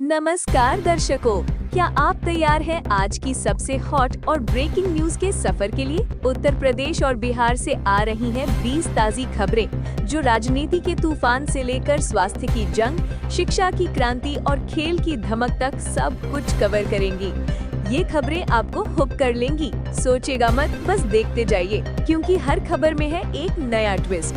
नमस्कार दर्शकों, क्या आप तैयार हैं आज की सबसे हॉट और ब्रेकिंग न्यूज के सफर के लिए? उत्तर प्रदेश और बिहार से आ रही हैं 20 ताज़ी खबरें जो राजनीति के तूफान से लेकर स्वास्थ्य की जंग, शिक्षा की क्रांति और खेल की धमक तक सब कुछ कवर करेंगी। ये खबरें आपको हुक कर लेंगी। सोचिएगा मत, बस देखते जाइए, क्योंकि हर खबर में है एक नया ट्विस्ट।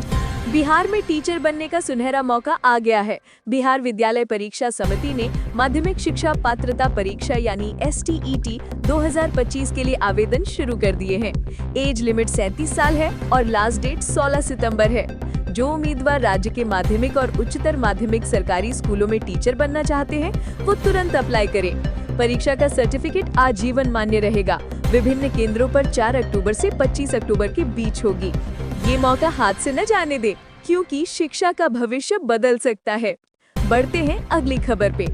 बिहार में टीचर बनने का सुनहरा मौका आ गया है। बिहार विद्यालय परीक्षा समिति ने माध्यमिक शिक्षा पात्रता परीक्षा यानी STET 2025 के लिए आवेदन शुरू कर दिए हैं। एज लिमिट 37 साल है और लास्ट डेट 16 सितंबर है। जो उम्मीदवार राज्य के माध्यमिक और उच्चतर माध्यमिक सरकारी स्कूलों में टीचर बनना चाहते हैं, वो तुरंत अप्लाई करें। परीक्षा का सर्टिफिकेट आजीवन मान्य रहेगा। विभिन्न केंद्रों पर 4 अक्टूबर से 25 अक्टूबर के बीच होगी। ये मौका हाथ से न जाने दे, क्योंकि शिक्षा का भविष्य बदल सकता है। बढ़ते हैं अगली खबर पे।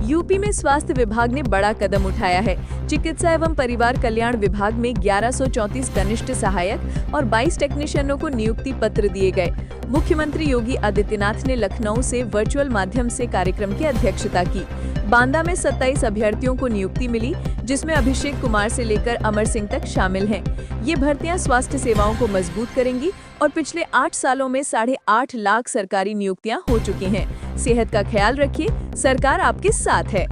यूपी में स्वास्थ्य विभाग ने बड़ा कदम उठाया है। चिकित्सा एवं परिवार कल्याण विभाग में 1134 कनिष्ठ सहायक और 22 टेक्नीशियनों को नियुक्ति पत्र दिए गए। मुख्यमंत्री योगी आदित्यनाथ ने लखनऊ से वर्चुअल माध्यम से कार्यक्रम की अध्यक्षता की। बांदा में 27 अभ्यर्थियों को नियुक्ति मिली, जिसमें अभिषेक कुमार से लेकर अमर सिंह तक शामिल हैं। ये भर्तियां स्वास्थ्य सेवाओं को मजबूत करेंगी और पिछले 8 सालों में 8.5 लाख सरकारी नियुक्तियां हो चुकी हैं। सेहत का ख्याल रखिए, सरकार आपके साथ है।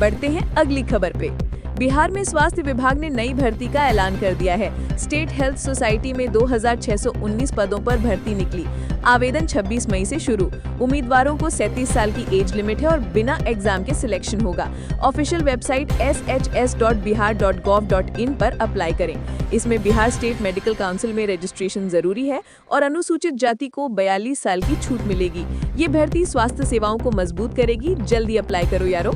बढ़ते हैं अगली खबर पे। बिहार में स्वास्थ्य विभाग ने नई भर्ती का ऐलान कर दिया है। स्टेट हेल्थ सोसाइटी में 2619 पदों पर भर्ती निकली। आवेदन 26 मई से शुरू। उम्मीदवारों को 37 साल की एज लिमिट है और बिना एग्जाम के सिलेक्शन होगा। ऑफिशियल वेबसाइट shs.bihar.gov.in पर अप्लाई करें। इसमें बिहार स्टेट मेडिकल काउंसिल में रजिस्ट्रेशन जरूरी है और अनुसूचित जाति को 42 साल की छूट मिलेगी। ये भर्ती स्वास्थ्य सेवाओं को मजबूत करेगी। जल्दी अप्लाई करो यारो।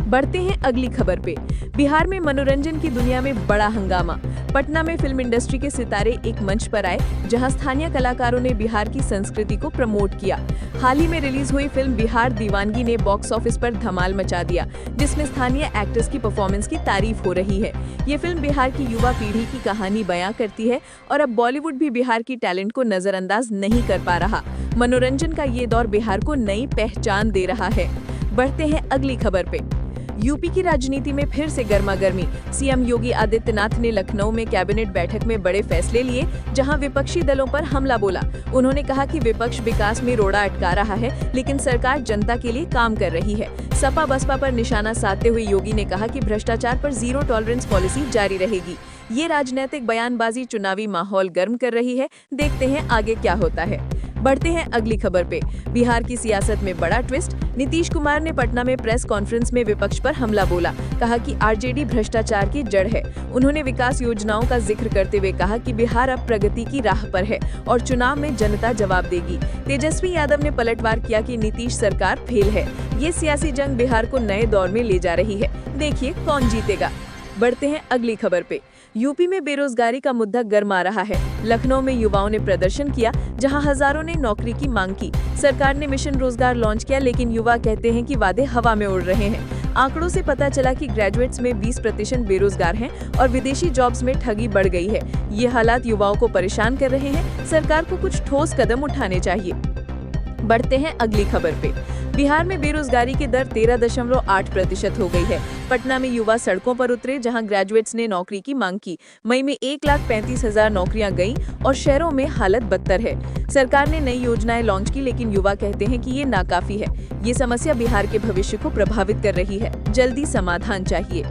बढ़ते हैं अगली खबर पे। बिहार में मनोरंजन की दुनिया में बड़ा हंगामा। पटना में फिल्म इंडस्ट्री के सितारे एक मंच पर आए, जहां स्थानीय कलाकारों ने बिहार की संस्कृति को प्रमोट किया। हाल ही में रिलीज हुई फिल्म बिहार दीवानगी ने बॉक्स ऑफिस पर धमाल मचा दिया, जिसमें स्थानीय एक्टर्स की परफॉर्मेंस की तारीफ हो रही है। ये फिल्म बिहार की युवा पीढ़ी की कहानी बयां करती है और अब बॉलीवुड भी बिहार की टैलेंट को नजरअंदाज नहीं कर पा रहा। मनोरंजन का ये दौर बिहार को नई पहचान दे रहा है। बढ़ते हैं अगली खबर पे। यूपी की राजनीति में फिर से गर्मागर्मी। सीएम योगी आदित्यनाथ ने लखनऊ में कैबिनेट बैठक में बड़े फैसले लिए, जहां विपक्षी दलों पर हमला बोला। उन्होंने कहा कि विपक्ष विकास में रोड़ा अटका रहा है, लेकिन सरकार जनता के लिए काम कर रही है। सपा बसपा पर निशाना साधते हुए योगी ने कहा कि भ्रष्टाचार पर जीरो टॉलरेंस पॉलिसी जारी रहेगी। ये राजनीतिक बयानबाजी चुनावी माहौल गर्म कर रही है। देखते हैं आगे क्या होता है। बढ़ते हैं अगली खबर पे। बिहार की सियासत में बड़ा ट्विस्ट। नीतीश कुमार ने पटना में प्रेस कॉन्फ्रेंस में विपक्ष पर हमला बोला। कहा कि आरजेडी भ्रष्टाचार की जड़ है। उन्होंने विकास योजनाओं का जिक्र करते हुए कहा कि बिहार अब प्रगति की राह पर है और चुनाव में जनता जवाब देगी। तेजस्वी यादव ने पलटवार किया कि नीतीश सरकार फेल है। ये सियासी जंग बिहार को नए दौर में ले जा रही है। देखिए कौन जीतेगा। बढ़ते हैं अगली खबर पे। यूपी में बेरोजगारी का मुद्दा गर्मा रहा है। लखनऊ में युवाओं ने प्रदर्शन किया, जहां हजारों ने नौकरी की मांग की। सरकार ने मिशन रोजगार लॉन्च किया, लेकिन युवा कहते हैं कि वादे हवा में उड़ रहे हैं। आंकड़ों से पता चला कि ग्रेजुएट्स में 20% बेरोजगार हैं और विदेशी जॉब्स में ठगी बढ़ गई है। ये हालात युवाओं को परेशान कर रहे हैं। सरकार को कुछ ठोस कदम उठाने चाहिए। बढ़ते हैं अगली खबर पे। बिहार में बेरोजगारी की दर 13.8% हो गई है। पटना में युवा सड़कों पर उतरे, जहां ग्रेजुएट्स ने नौकरी की मांग की। मई में 1,35,000 नौकरियां गईं और शहरों में हालत बदतर है। सरकार ने नई योजनाएं लॉन्च की, लेकिन युवा कहते हैं कि ये नाकाफी है। ये समस्या बिहार के भविष्य को प्रभावित कर रही है। जल्दी समाधान चाहिए।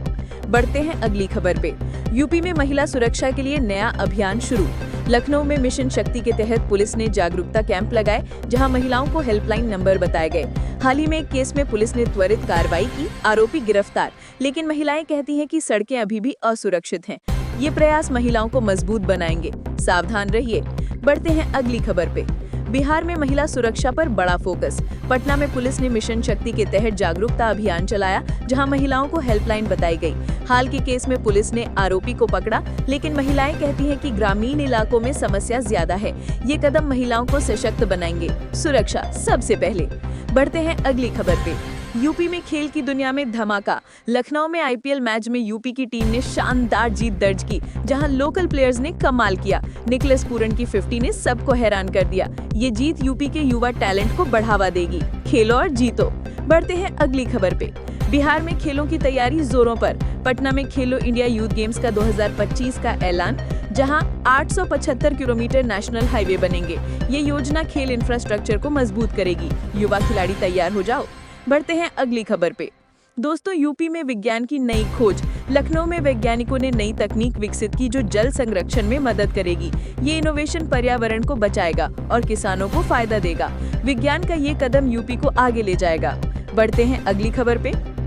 बढ़ते हैं अगली खबर पे। यूपी में महिला सुरक्षा के लिए नया अभियान शुरू। लखनऊ में मिशन शक्ति के तहत पुलिस ने जागरूकता कैंप लगाए, जहां महिलाओं को हेल्पलाइन नंबर बताए गए। हाल ही में एक केस में पुलिस ने त्वरित कार्रवाई की, आरोपी गिरफ्तार। लेकिन महिलाएं कहती हैं कि सड़कें अभी भी असुरक्षित हैं। ये प्रयास महिलाओं को मजबूत बनाएंगे। सावधान रहिए। बढ़ते हैं अगली खबर पे। बिहार में महिला सुरक्षा पर बड़ा फोकस। पटना में पुलिस ने मिशन शक्ति के तहत जागरूकता अभियान चलाया, जहां महिलाओं को हेल्पलाइन बताई गई। हाल के केस में पुलिस ने आरोपी को पकड़ा, लेकिन महिलाएं कहती हैं कि ग्रामीण इलाकों में समस्या ज्यादा है। ये कदम महिलाओं को सशक्त बनाएंगे। सुरक्षा सबसे पहले। बढ़ते हैं अगली खबर पे। यूपी में खेल की दुनिया में धमाका। लखनऊ में IPL मैच में यूपी की टीम ने शानदार जीत दर्ज की, जहां लोकल प्लेयर्स ने कमाल किया। निकलस पूरन की 50 ने सबको हैरान कर दिया। ये जीत यूपी के युवा टैलेंट को बढ़ावा देगी। खेलो और जीतो। बढ़ते हैं अगली खबर पे। बिहार में खेलों की तैयारी जोरों पर। पटना में खेलो इंडिया यूथ गेम्स का 2025 का ऐलान, जहां 875 किलोमीटर नेशनल हाईवे बनेंगे। ये योजना खेल इंफ्रास्ट्रक्चर को मजबूत करेगी। युवा खिलाड़ी तैयार हो जाओ। बढ़ते हैं अगली खबर पे। दोस्तों, यूपी में विज्ञान की नई खोज। लखनऊ में वैज्ञानिकों ने नई तकनीक विकसित की जो जल संरक्षण में मदद करेगी। ये इनोवेशन पर्यावरण को बचाएगा और किसानों को फायदा देगा। विज्ञान का ये कदम यूपी को आगे ले जाएगा। बढ़ते हैं अगली खबर पे।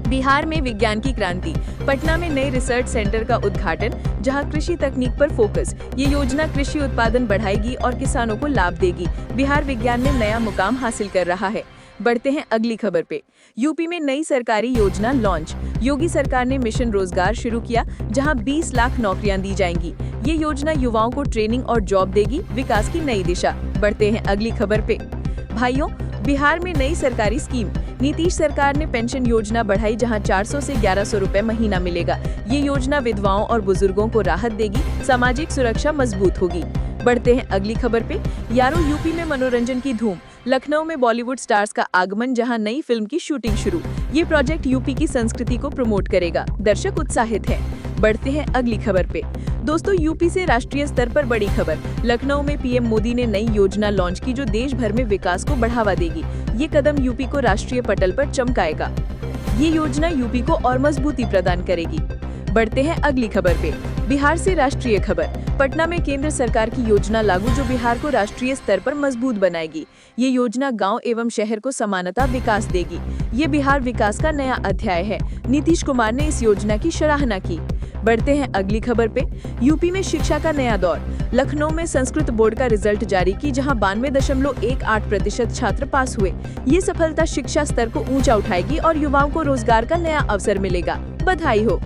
बिहार में विज्ञान की क्रांति। पटना में नए रिसर्च सेंटर का उद्घाटन, जहां कृषि तकनीक पर फोकस। ये योजना कृषि उत्पादन बढ़ाएगी और किसानों को लाभ देगी। बिहार विज्ञान में नया मुकाम हासिल कर रहा है। बढ़ते हैं अगली खबर पे। यूपी में नई सरकारी योजना लॉन्च। योगी सरकार ने मिशन रोजगार शुरू किया, जहां 20 लाख नौकरियां दी जाएंगी। ये योजना युवाओं को ट्रेनिंग और जॉब देगी। विकास की नई दिशा। बढ़ते हैं अगली खबर पे। भाइयों, बिहार में नई सरकारी स्कीम। नीतीश सरकार ने पेंशन योजना बढ़ाई, जहां 400 से 1100 रुपए महीना मिलेगा। ये योजना विधवाओं और बुजुर्गों को राहत देगी। सामाजिक सुरक्षा मजबूत होगी। बढ़ते हैं अगली खबर पे। यारो, यूपी में मनोरंजन की धूम। लखनऊ में बॉलीवुड स्टार्स का आगमन, जहां नई फिल्म की शूटिंग शुरू। ये प्रोजेक्ट यूपी की संस्कृति को प्रमोट करेगा। दर्शक उत्साहित हैं। बढ़ते हैं अगली खबर पे। दोस्तों, यूपी से राष्ट्रीय स्तर पर बड़ी खबर। लखनऊ में पीएम मोदी ने नई योजना लॉन्च की जो देश भर में विकास को बढ़ावा देगी। ये कदम यूपी को राष्ट्रीय पटल पर चमकाएगा। ये योजना यूपी को और मजबूती प्रदान करेगी। बढ़ते हैं अगली खबर पे। बिहार से राष्ट्रीय खबर। पटना में केंद्र सरकार की योजना लागू, जो बिहार को राष्ट्रीय स्तर पर मजबूत बनाएगी। ये योजना गांव एवं शहर को समानता विकास देगी। ये बिहार विकास का नया अध्याय है। नीतीश कुमार ने इस योजना की सराहना की। बढ़ते हैं अगली खबर पे। यूपी में शिक्षा का नया दौर। लखनऊ में संस्कृत बोर्ड का रिजल्ट जारी की, जहां 92.18% छात्र पास हुए। ये सफलता शिक्षा स्तर को ऊंचा उठाएगी और युवाओं को रोजगार का नया अवसर मिलेगा। बधाई हो।